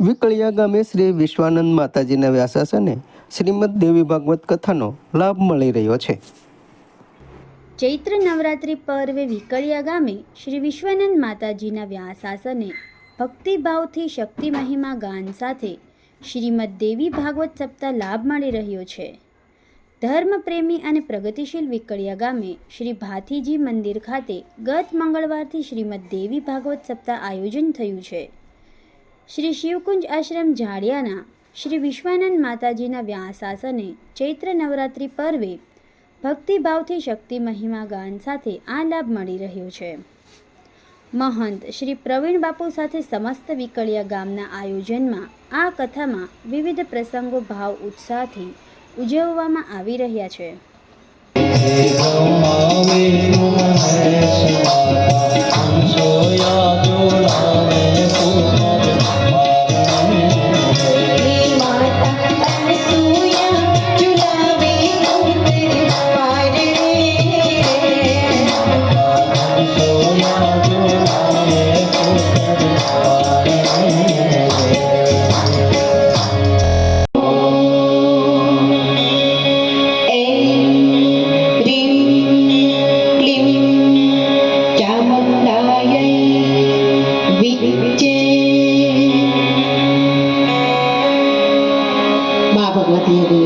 વિકળિયા ગામે શ્રી વિશ્વાનંદ માતાજીના વ્યાસાસને શ્રીમદ દેવી ભાગવત કથાનો લાભ મળી રહ્યો છે. ચૈત્ર નવરાત્રિ પર્વે વિકળિયા ગામે શ્રી વિશ્વાનંદ માતાજીના વ્યાસાસને ભક્તિભાવથી શક્તિ મહિમા ગાન સાથે શ્રીમદ દેવી ભાગવત સપ્તાહ લાભ મળી રહ્યો છે. ધર્મપ્રેમી અને પ્રગતિશીલ વિકળિયા ગામે શ્રી ભાથીજી મંદિર ખાતે ગત મંગળવારથી શ્રીમદ દેવી ભાગવત સપ્તાહ આયોજન થયું છે. શ્રી શિવકુંજ આશ્રમ ઝાડિયાના શ્રી વિશ્વાનંદ માતાજીના વ્યાસાસને ચૈત્ર નવરાત્રિ પર્વે ભક્તિભાવથી શક્તિ મહિમા ગાન સાથે આ લાભ મળી રહ્યો છે. મહંત શ્રી પ્રવીણ બાપુ સાથે સમસ્ત વિકળિયા ગામના આયોજનમાં આ કથામાં વિવિધ પ્રસંગો ભાવ ઉત્સાહથી ઉજવવામાં આવી રહ્યા છે.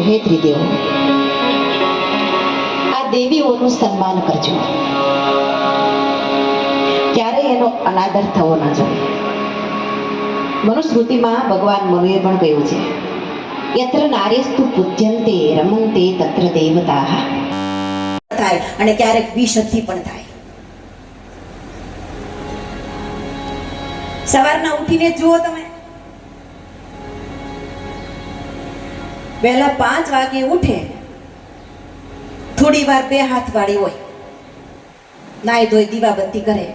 હે ત્રિદેવો, આ દેવીઓનું સન્માન કરજો. ક્યારેય એનો અનાદર થવો ના જોઈએ. મનુસ્મૃતિમાં ભગવાન મનુએ પણ કહ્યું છે, યત્ર નાર્યસ્તુ પૂજ્યન્તે રમન્તે તત્ર દેવતાઃ. થાય અને ક્યારેક વિશક્તિ પણ થાય. સવારના ઉઠીને જુઓ તમે, વહેલા 5 વાગે ઉઠે, થોડી વાર 2 હાથ વાળી હોય, નાઈ ધોઈ દીવાબત્તી કરે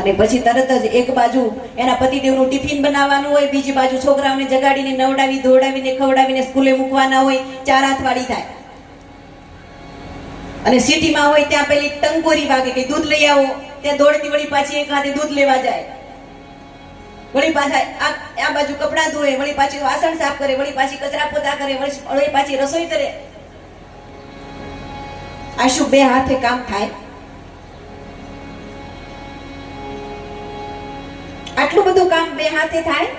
અને પછી તરત જ એક બાજુ એના પતિદેવનું ટિફિન બનાવવાનું હોય, બીજી બાજુ છોકરાઓને જગાડીને નવડાવી ધોડાવીને ખવડાવીને સ્કૂલે મૂકવાના હોય. 4 હાથ વાળી થાય અને સિટીમાં હોય ત્યાં પેલી ટંકોરી વાગે કે દૂધ લઈ આવો, ત્યાં દોડતી વળી પાછી એક હાથે દૂધ લેવા જાય, વળી પાછા આ બાજુ કપડાં ધોએ, વળી પાછી વાસણ સાફ કરે, વળી પાછી કચરા પોતા કરે, વળી પાછી રસોઈ કરે. આ શું 2 હાથે કામ થાય? આટલું બધું કામ 2 હાથે થાય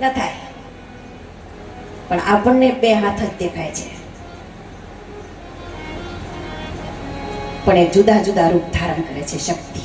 ન થાય. પણ આપણને 2 હાથ જ દેખાય છે, પણ એ જુદા જુદા રૂપ ધારણ કરે છે. શક્તિ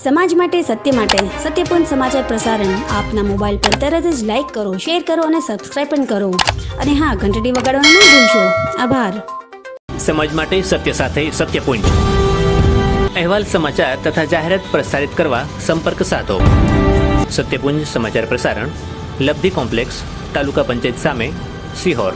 સમાજ માટે, સત્ય માટે, સત્યપૂર્ણ સમાચાર પ્રસારણ આપના મોબાઈલ પર તરત જ લાઈક કરો, શેર કરો અને સબસ્ક્રાઈબ પણ કરો. અને હા, ઘંટડી વગાડવાનું ન ભૂલશો. આભાર. સમાજ માટે સત્ય સાથે સત્યપૂર્ણ અહેવાલ, સમાચાર તથા જાહેરાત પ્રસારિત કરવા સંપર્ક સાધો. સત્યપુંજ સમાચાર પ્રસારણ, લબ્ધિ કોમ્પ્લેક્સ, તાલુકા પંચાયત સામે, સિહોર.